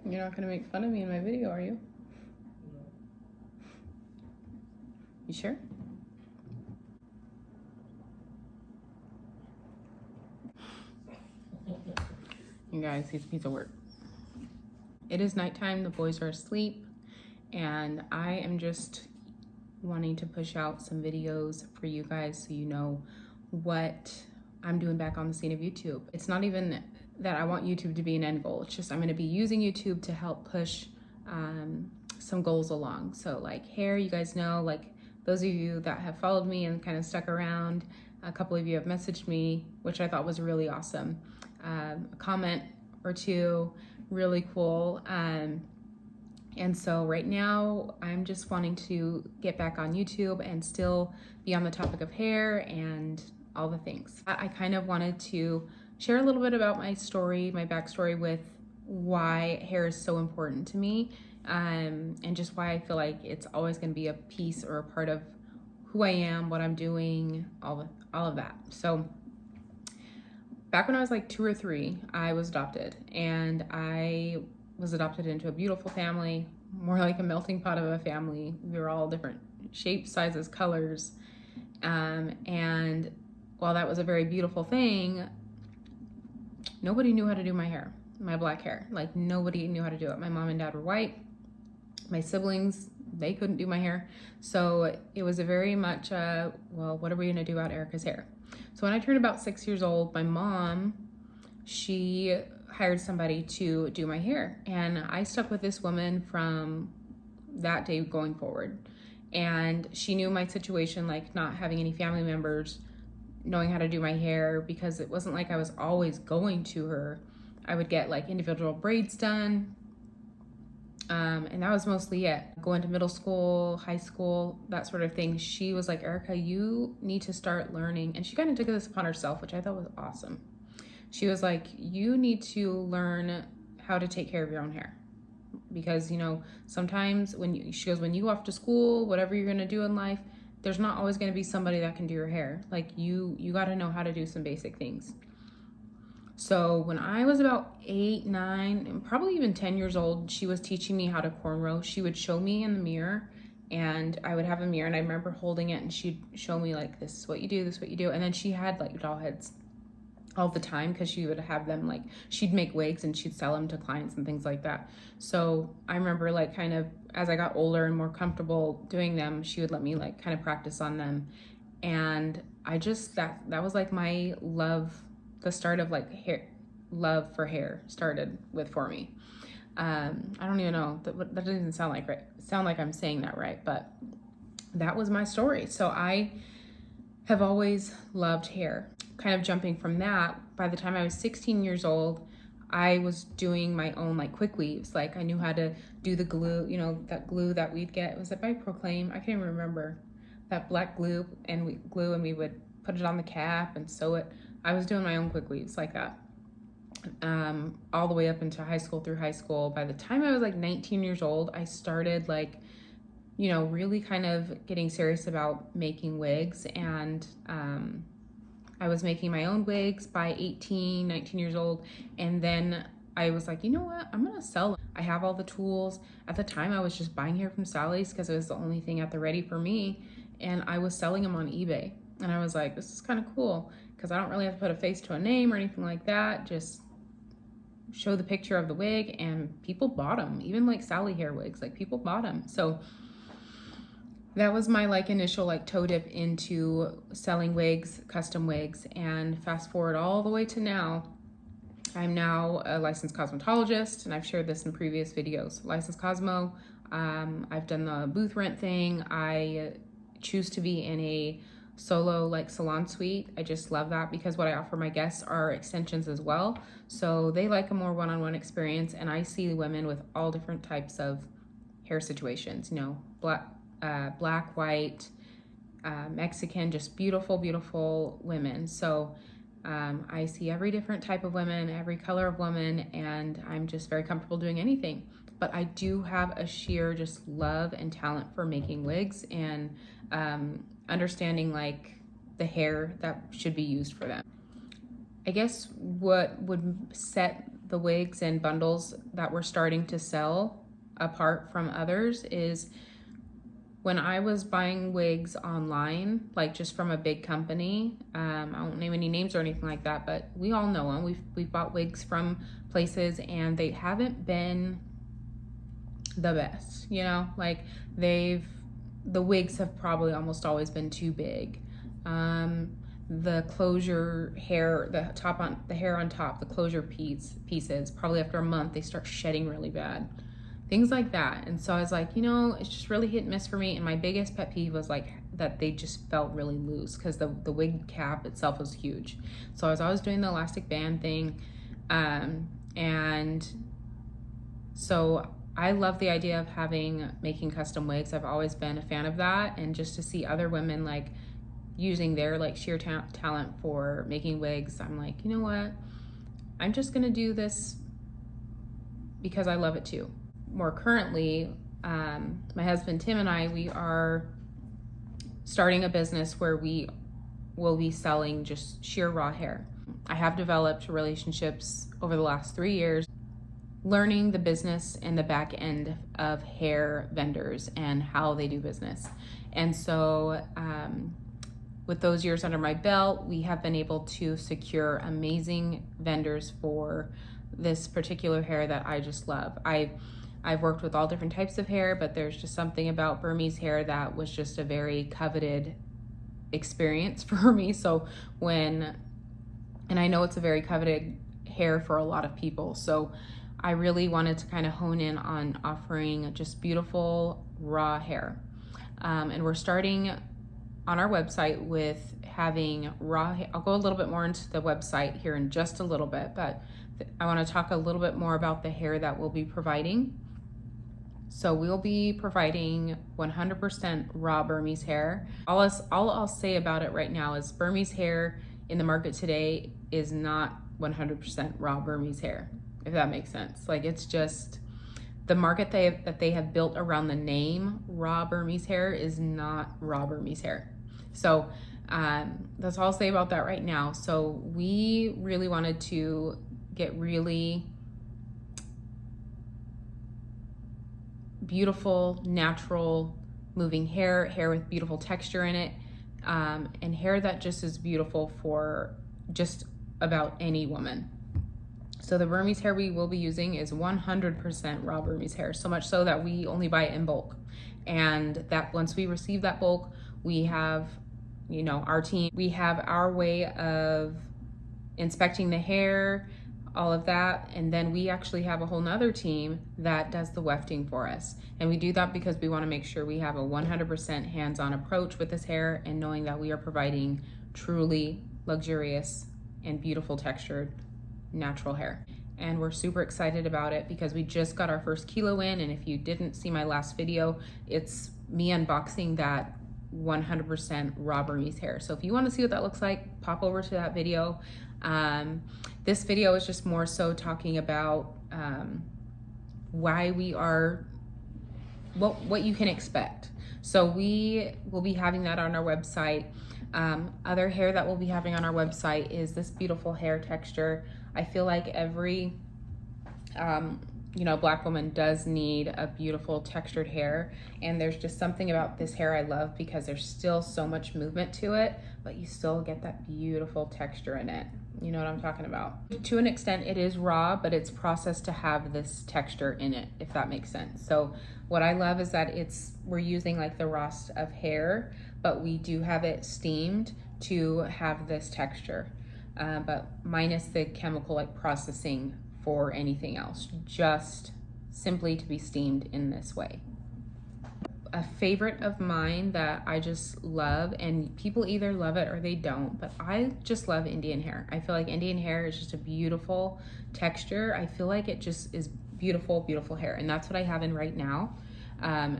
You're not gonna make fun of me in my video, are you? You sure? You guys, he's a piece of work. It is nighttime, the boys are asleep, and I am just wanting to push out some videos for you guys so you know what I'm doing back on the scene of YouTube. It's not even that I want YouTube to be an end goal. It's just I'm going to be using YouTube to help push some goals along. So like hair, you guys know, like those of you that have followed me and kind of stuck around, a couple of you have messaged me, which I thought was really awesome. A comment or two, really cool. And so right now I'm just wanting to get back on YouTube and still be on the topic of hair and all the things. I kind of wanted to share a little bit about my story, my backstory with why hair is so important to me, and just why I feel like it's always going to be a piece or a part of who I am, what I'm doing, all of that. So back when I was like 2 or 3, I was adopted, and I was adopted into a beautiful family, more like a melting pot of a family. We were all different shapes, sizes, colors. And while that was a very beautiful thing, nobody knew how to do my hair, my black hair. Like nobody knew how to do it. My mom and dad were white. My siblings, they couldn't do my hair. So it was a very much, well, what are we gonna do about Erica's hair? So when I turned about 6 years old, my mom, she hired somebody to do my hair. And I stuck with this woman from that day going forward. And she knew my situation, like not having any family members knowing how to do my hair, because it wasn't like I was always going to her. I would get like individual braids done. And that was mostly it. Going to middle school, high school, that sort of thing. She was like, Erica, you need to start learning. And she kind of took this upon herself, which I thought was awesome. She was like, you need to learn how to take care of your own hair. Because, you know, sometimes she goes, when you go off to school, whatever you're going to do in life, there's not always going to be somebody that can do your hair. Like you got to know how to do some basic things. So when I was about 8, 9, and probably even 10 years old, she was teaching me how to cornrow. She would show me in the mirror, and I would have a mirror, and I remember holding it, and she'd show me like, this is what you do, this is what you do. And then she had like doll heads all the time, because she would have them, like she'd make wigs and she'd sell them to clients and things like that. So I remember like kind of as I got older and more comfortable doing them, she would let me like kind of practice on them. And I just, that was like my love, the start of like hair, love for hair started with for me. I don't even know, that doesn't sound like I'm saying that right, but that was my story. So I have always loved hair. Kind of jumping from that, by the time I was 16 years old, I was doing my own like quick weaves. Like I knew how to do the glue, you know, that glue that we'd get. Was it by Proclaim? I can't even remember. That black glue, and we would put it on the cap and sew it. I was doing my own quick weaves like that. All the way up into high school, through high school. By the time I was like 19 years old, I started like, you know, really kind of getting serious about making wigs. And I was making my own wigs by 18, 19 years old. And then I was like, you know what? I'm going to sell them. I have all the tools. At the time, I was just buying hair from Sally's because it was the only thing at the ready for me. And I was selling them on eBay. And I was like, this is kind of cool because I don't really have to put a face to a name or anything like that. Just show the picture of the wig, and people bought them. Even like Sally hair wigs, like people bought them. So that was my like initial like toe dip into selling wigs, custom wigs. And fast forward all the way to now, I'm now a licensed cosmetologist, and I've shared this in previous videos. Licensed Cosmo. I've done the booth rent thing. I choose to be in a solo like salon suite. I just love that because what I offer my guests are extensions as well. So they like a more one-on-one experience, and I see women with all different types of hair situations, you know, black, white, Mexican, just beautiful, beautiful women. So I see every different type of women, every color of woman, and I'm just very comfortable doing anything. But I do have a sheer just love and talent for making wigs and understanding like the hair that should be used for them. I guess what would set the wigs and bundles that we're starting to sell apart from others is when I was buying wigs online, like just from a big company, I won't name any names or anything like that, but we all know them. We've bought wigs from places and they haven't been the best, you know, like the wigs have probably almost always been too big. The closure hair, the hair on top, the closure pieces, probably after a month, they start shedding really bad. Things like that. And so I was like, you know, it's just really hit and miss for me. And my biggest pet peeve was like that they just felt really loose because the wig cap itself was huge. So I was always doing the elastic band thing. And so I love the idea of making custom wigs. I've always been a fan of that. And just to see other women like using their like sheer talent for making wigs, I'm like, you know what? I'm just gonna do this because I love it too. More currently, my husband Tim and I, we are starting a business where we will be selling just sheer raw hair. I have developed relationships over the last 3 years, learning the business and the back end of hair vendors and how they do business. And so with those years under my belt, we have been able to secure amazing vendors for this particular hair that I just love. I've worked with all different types of hair, but there's just something about Burmese hair that was just a very coveted experience for me. So and I know it's a very coveted hair for a lot of people. So I really wanted to kind of hone in on offering just beautiful raw hair. And we're starting on our website with having raw hair. I'll go a little bit more into the website here in just a little bit, but I want to talk a little bit more about the hair that we'll be providing. So we'll be providing 100% raw Burmese hair. All I'll say about it right now is Burmese hair in the market today is not 100% raw Burmese hair, if that makes sense. Like, it's just the market that they have built around the name raw Burmese hair is not raw Burmese hair. So that's all I'll say about that right now. So we really wanted to get really beautiful, natural moving hair with beautiful texture in it, and hair that just is beautiful for just about any woman. So the Burmese hair we will be using is 100% raw Burmese hair, so much so that we only buy it in bulk. And that once we receive that bulk, we have, you know, our team, we have our way of inspecting the hair, all of that, and then we actually have a whole nother team that does the wefting for us. And we do that because we want to make sure we have a 100% hands-on approach with this hair, and knowing that we are providing truly luxurious and beautiful textured natural hair. And we're super excited about it because we just got our first kilo in, and if you didn't see my last video, it's me unboxing that 100% raw Burmese hair. So if you want to see what that looks like, pop over to that video. This video is just more so talking about why we are, what you can expect. So we will be having that on our website. Other hair that we'll be having on our website is this beautiful hair texture. I feel like every you know, Black woman does need a beautiful textured hair, and there's just something about this hair I love because there's still so much movement to it, but you still get that beautiful texture in it. You know what I'm talking about? To an extent, it is raw, but it's processed to have this texture in it, if that makes sense. So what I love is that we're using like the rawest of hair, but we do have it steamed to have this texture, but minus the chemical like processing for anything else, just simply to be steamed in this way. A favorite of mine that I just love, and people either love it or they don't, but I just love Indian hair. I feel like Indian hair is just a beautiful texture. I feel like it just is beautiful, beautiful hair, and that's what I have in right now.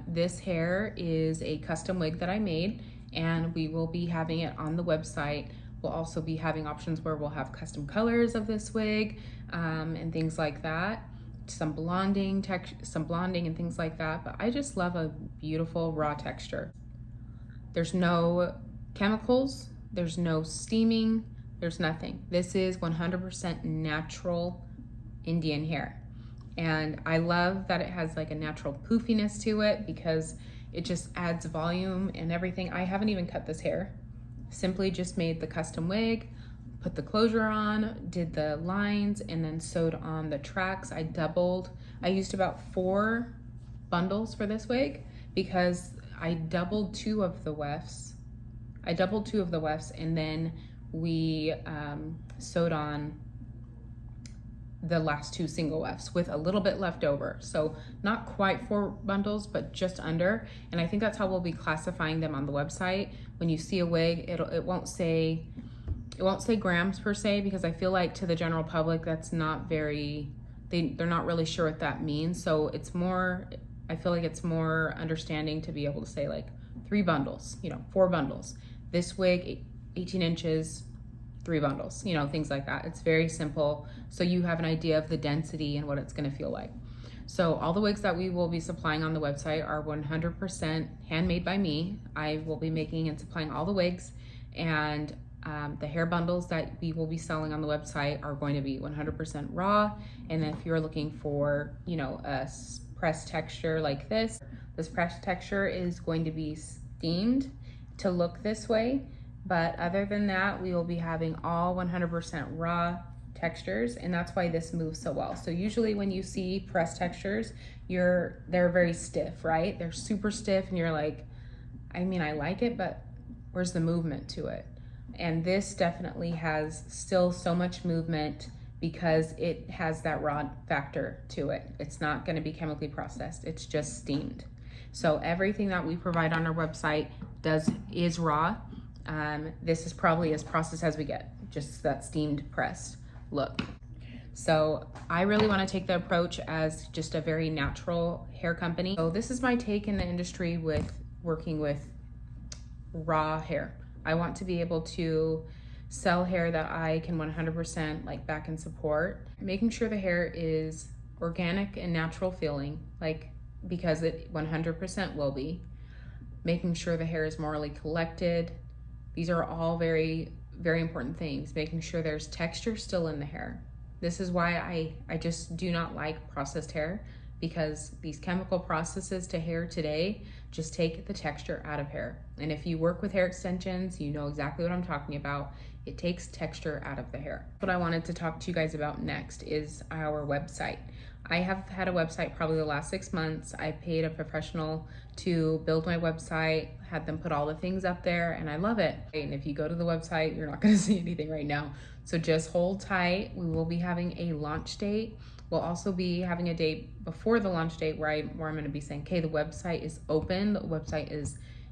This hair is a custom wig that I made, and we will be having it on the website. We'll also be having options where we'll have custom colors of this wig, and things like that. Some blonding and things like that, but I just love a beautiful raw texture. There's no chemicals, there's no steaming, there's nothing. This is 100% natural Indian hair. And I love that it has like a natural poofiness to it because it just adds volume and everything. I haven't even cut this hair. Simply just made the custom wig, put the closure on, did the lines, and then sewed on the tracks. I used about 4 bundles for this wig because I doubled 2 of the wefts. And then we sewed on the last 2 single wefts with a little bit left over. So not quite 4 bundles, but just under. And I think that's how we'll be classifying them on the website. When you see a wig, it won't say grams per se, because I feel like to the general public, that's not very, they're not really sure what that means. So it's more, I feel like it's more understanding to be able to say like 3 bundles, 4 bundles. This wig, 18 inches, 3 bundles, things like that. It's very simple. So you have an idea of the density and what it's gonna feel like. So all the wigs that we will be supplying on the website are 100% handmade by me. I will be making and supplying all the wigs, and the hair bundles that we will be selling on the website are going to be 100% raw. And if you're looking for, a pressed texture like this pressed texture is going to be steamed to look this way. But other than that, we will be having all 100% raw textures, and that's why this moves so well. So usually when you see pressed textures, they're very stiff, right? They're super stiff, and you're like, I mean, I like it, but where's the movement to it? And this definitely has still so much movement because it has that raw factor to it. It's not going to be chemically processed. It's just steamed. So everything that we provide on our website is raw. This is probably as processed as we get, just that steamed pressed look. So I really want to take the approach as just a very natural hair company. So this is my take in the industry with working with raw hair. I want to be able to sell hair that I can 100% like back and support, making sure the hair is organic and natural feeling, like, because it 100% will be, making sure the hair is morally collected. These are all very, very important things. Making sure there's texture still in the hair. This is why I just do not like processed hair, because these chemical processes to hair today just take the texture out of hair. And if you work with hair extensions, you know exactly what I'm talking about. It takes texture out of the hair. What I wanted to talk to you guys about next is our website. I have had a website probably the last 6 months. I paid a professional to build my website, had them put all the things up there, and I love it. And if you go to the website, you're not gonna see anything right now. So just hold tight. We will be having a launch date. We'll also be having a date before the launch date where I'm gonna be saying, okay, the website is open. The website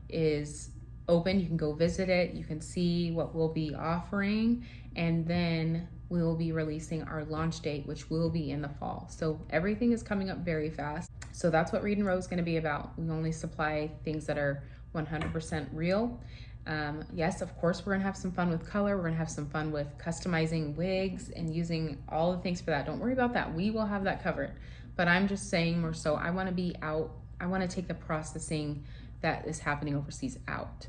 is open. You can go visit it. You can see what we'll be offering. And then we will be releasing our launch date, which will be in the fall. So everything is coming up very fast. So that's what Reed and Row is gonna be about. We only supply things that are 100% real. Yes, of course, we're gonna have some fun with color. We're gonna have some fun with customizing wigs and using all the things for that. Don't worry about that. We will have that covered. But I'm just saying more so, I wanna be out. I wanna take the processing that is happening overseas out.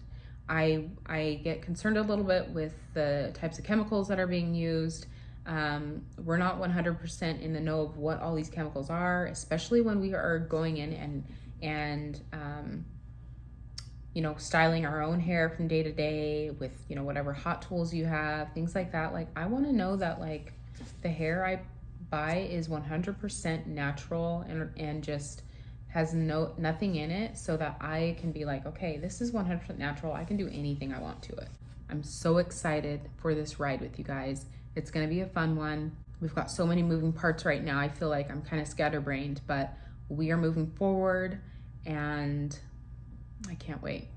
I get concerned a little bit with the types of chemicals that are being used. We're not 100% in the know of what all these chemicals are, especially when we are going in and styling our own hair from day to day with, whatever hot tools you have, things like that. Like, I want to know that like the hair I buy is 100% natural and just has nothing in it, so that I can be like, okay, this is 100% natural. I can do anything I want to it. I'm so excited for this ride with you guys. It's gonna be a fun one. We've got so many moving parts right now. I feel like I'm kind of scatterbrained, but we are moving forward and I can't wait.